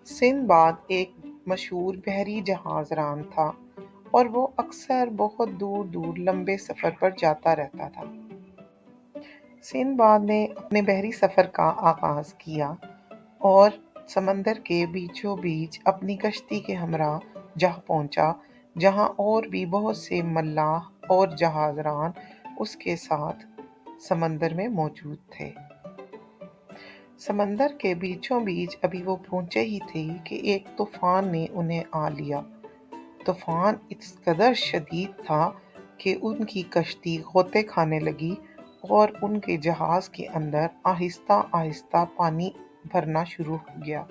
Sinbad एक मशहूर बहरी जहाज रान था और वो अक्सर बहुत दूर दूर लंबे सफ़र पर जाता रहता था। सिंदबाद ने अपने बहरी सफ़र का आगाज़ किया और समंदर के बीचों बीच अपनी कश्ती के हमरा जा पहुंचा, जहां और भी बहुत से मल्लाह और जहाज़रान उसके साथ समंदर में मौजूद थे। समंदर के बीचों बीच अभी वो पहुंचे ही थे कि एक तूफान ने उन्हें आ लिया। तूफान इस कदर शदीद था कि उनकी कश्ती गोते खाने लगी और उनके जहाज के अंदर आहिस्ता आहिस्ता पानी भरना शुरू हो गया।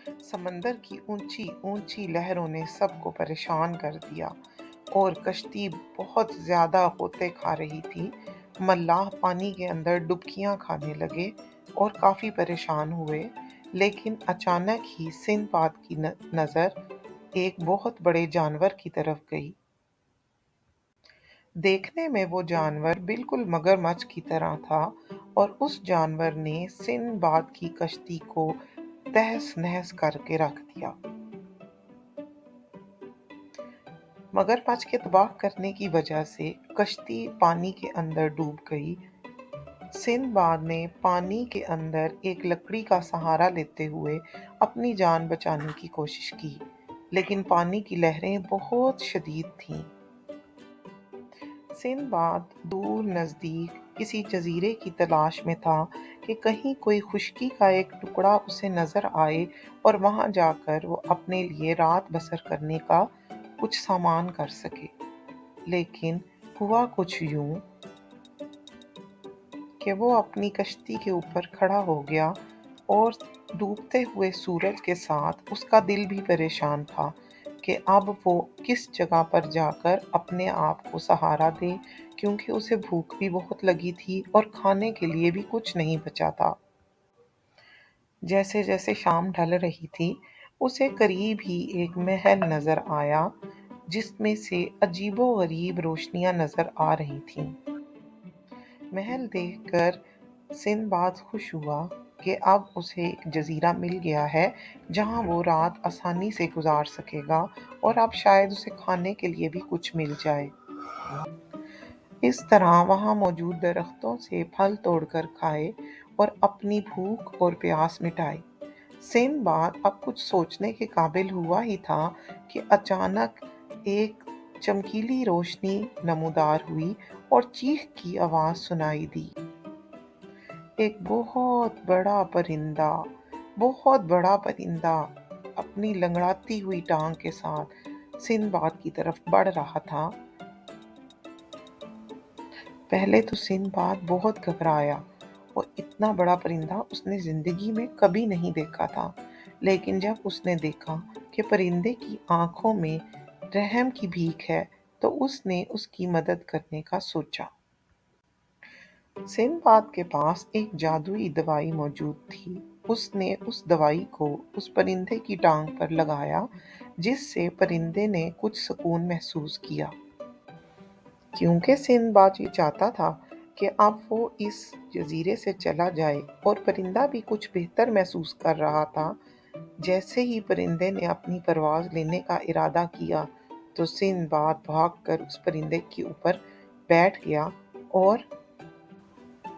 समंदर की ऊंची ऊंची लहरों ने सबको परेशान कर दिया और कश्ती बहुत ज्यादा होते खा रही थी। मल्लाह पानी के अंदर डुबकियां खाने लगे और काफी परेशान हुए। लेकिन अचानक ही सिंदबाद की नजर एक बहुत बड़े जानवर की तरफ गई। देखने में वो जानवर बिल्कुल मगरमच्छ की तरह था और उस जानवर ने सिंदबाद की कश्ती को तहस नहस करके रख दिया। मगरमच्छ के तबाह करने की वजह से कश्ती पानी के अंदर डूब गई। सिंदबाद ने पानी के अंदर एक लकड़ी का सहारा लेते हुए अपनी जान बचाने की कोशिश की, लेकिन पानी की लहरें बहुत शदीद थीं। सिंदबाद दूर नज़दीक किसी जजीरे की तलाश में था कि कहीं कोई खुशकी का एक टुकड़ा उसे नजर आए और वहां जाकर वो अपने लिए रात बसर करने का कुछ सामान कर सके। लेकिन हुआ कुछ यूं कि वो अपनी कश्ती के ऊपर खड़ा हो गया और डूबते हुए सूरज के साथ उसका दिल भी परेशान था कि अब वो किस जगह पर जाकर अपने आप को सहारा दे, क्योंकि उसे भूख भी बहुत लगी थी और खाने के लिए भी कुछ नहीं बचा था। जैसे जैसे शाम ढल रही थी, उसे करीब ही एक महल नजर आया जिसमें से अजीबो-गरीब रोशनियां नजर आ रही थीं। महल देखकर सिंदबाद खुश हुआ कि अब उसे एक जजीरा मिल गया है जहां वो रात आसानी से गुजार सकेगा और अब शायद उसे खाने के लिए भी कुछ मिल जाए। इस तरह वहां मौजूद दरख्तों से फल तोड़कर खाए और अपनी भूख और प्यास मिटाई। सिंदबाद अब कुछ सोचने के काबिल हुआ ही था कि अचानक एक चमकीली रोशनी नमूदार हुई और चीख की आवाज सुनाई दी। एक बहुत बड़ा परिंदा अपनी लंगड़ाती हुई टांग के साथ सिंदबाद की तरफ बढ़ रहा था। पहले तो सिंदबाद बहुत घबराया और इतना बड़ा परिंदा उसने जिंदगी में कभी नहीं देखा था। लेकिन जब उसने देखा कि परिंदे की आंखों में रहम की भीख है, तो उसने उसकी मदद करने का सोचा। सिंदबाद के पास एक जादुई दवाई मौजूद थी। उसने उस दवाई को उस परिंदे की टांग पर लगाया, जिससे परिंदे ने कुछ सुकून महसूस किया। क्योंकि सिंदबाद ये चाहता था कि अब वो इस जजीरे से चला जाए और परिंदा भी कुछ बेहतर महसूस कर रहा था। जैसे ही परिंदे ने अपनी परवाज़ लेने का इरादा किया, तो सिंदबाद भागकर उस परिंदे के ऊपर बैठ गया और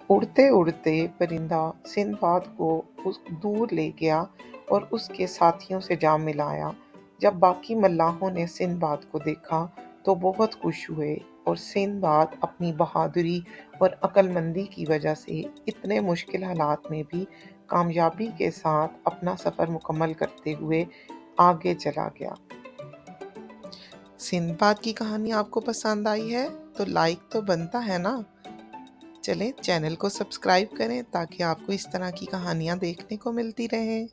उड़ते उड़ते परिंदा सिंदबाद को उस दूर ले गया और उसके साथियों से जा मिलाया। जब बाकी मल्लाहों ने सिंदबाद को देखा तो बहुत खुश हुए और सिंदबाद अपनी बहादुरी और अक्लमंदी की वजह से इतने मुश्किल हालात में भी कामयाबी के साथ अपना सफ़र मुकम्मल करते हुए आगे चला गया। सिंदबाद की कहानी आपको पसंद आई है तो लाइक तो बनता है ना। चलें, चैनल को सब्सक्राइब करें ताकि आपको इस तरह की कहानियाँ देखने को मिलती रहें।